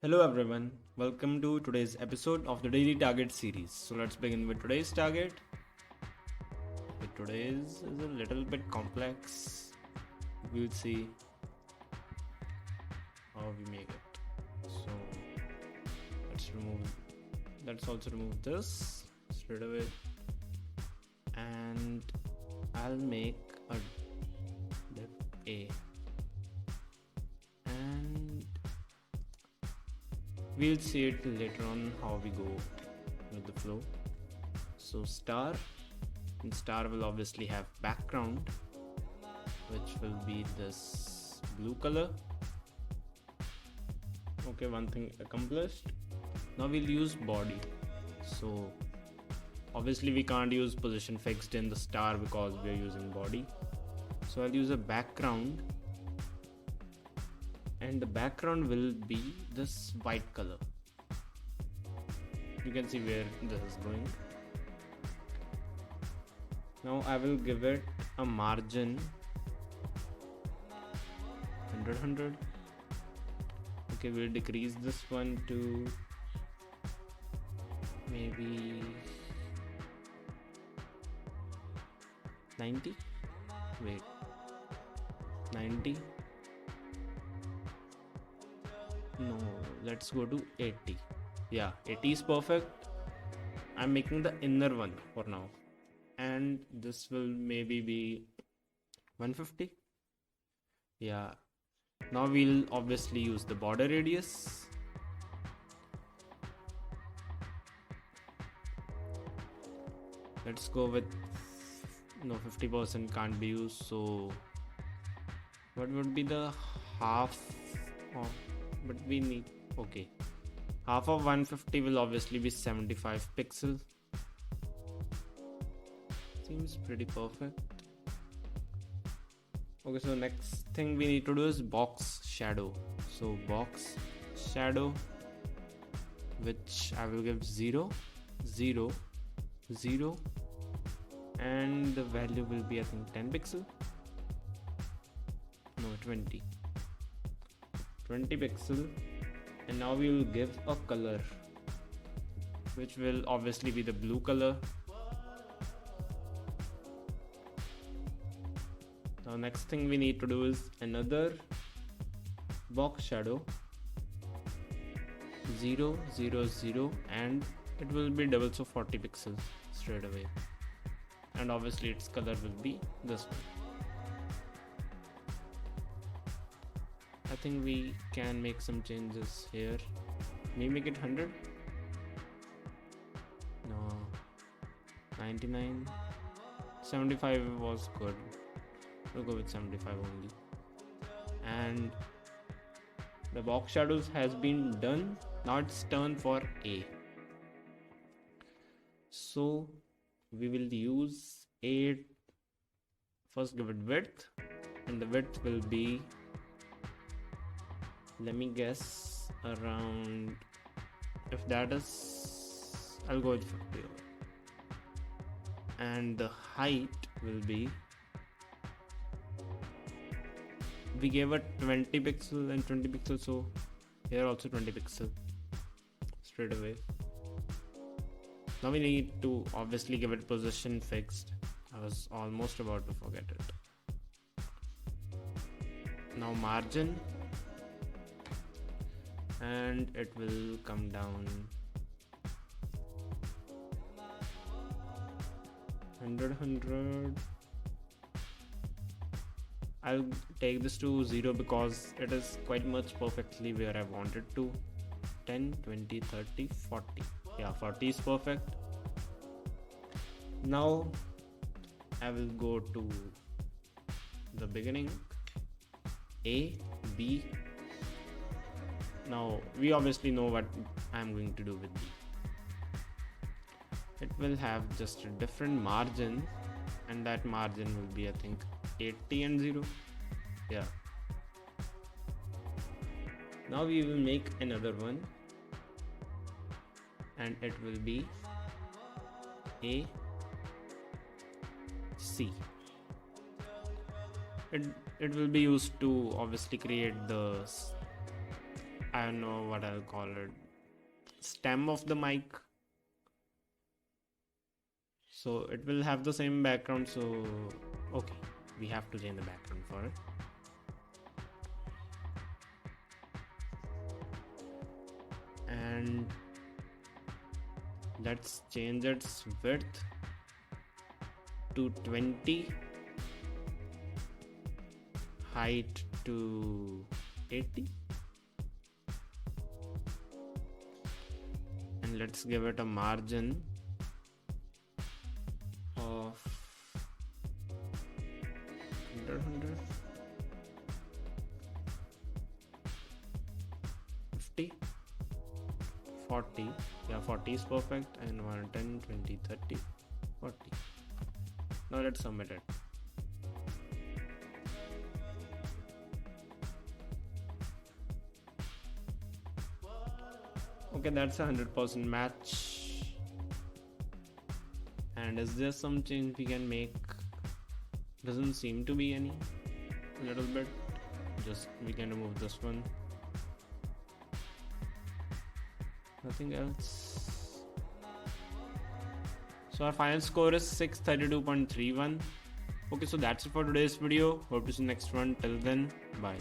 Hello everyone, welcome to today's episode of the Daily Target series. So let's begin with today's target. Today's is a little bit complex. We'll see how we make it. So let's also remove this straight away. And I'll make a div A. We'll see it later on how we go with the flow. So star will obviously have background, which will be this blue color. Okay, one thing accomplished. Now we'll use body. So obviously we can't use position fixed in the star because we are using body. So I'll use a background. And the background will be this white color. You can see where this is going. Now I will give it a margin 100. Okay, we'll decrease this one to maybe 90. Wait, 90. No, let's go to 80. Yeah, 80 is perfect. I'm making the inner one for now. And this will maybe be 150. Yeah. Now we'll obviously use the border radius. Let's go with 50% can't be used. So what would be the half of? But we need, okay, half of 150 will obviously be 75 pixels. Seems pretty perfect. Okay, so next thing we need to do is box shadow. So box shadow, which I will give 0, 0, 0, and the value will be I think 10 pixel. No, 20 pixel. And now we will give a color, which will obviously be the blue color. Now next thing we need to do is another box shadow 0, 0, 0, and it will be double, so 40 pixels straight away. And obviously its color will be this one. I think we can make some changes here. Maybe make it 100. No, 99. 75 was good. We'll go with 75 only. And the box shadows has been done. Now it's turn for A. So we will use A. First give it width, and the width will be, let me guess, around, if that is, I'll go with 50. And the height will be, we gave it 20 pixel and 20 pixel, so here also 20 pixel straight away. Now we need to obviously give it position fixed. I was almost about to forget it. Now margin, and it will come down 100. I'll take this to 0 because it is quite much perfectly where I wanted to. 10, 20, 30, 40. Yeah, 40 is perfect. Now I will go to the beginning. A, B. Now we obviously know what I'm going to do with B. It will have just a different margin, and that margin will be I think 80 and 0. Yeah. Now we will make another one, and it will be A, C. It will be used to obviously create the I don't know what I'll call it, stem of the mic. So it will have the same background. So okay, we have to change the background for it. And let's change its width to 20, height to 80, and let's give it a margin of 100, 50, 40. Yeah, 40 is perfect. And 110, 20, 30, 40. Now let's submit it. Okay, that's 100% match. And is there some change we can make? Doesn't seem to be any. A little bit. Just we can remove this one. Nothing else. So our final score is 632.31. Okay, so that's it for today's video. Hope to see you next one. Till then, bye.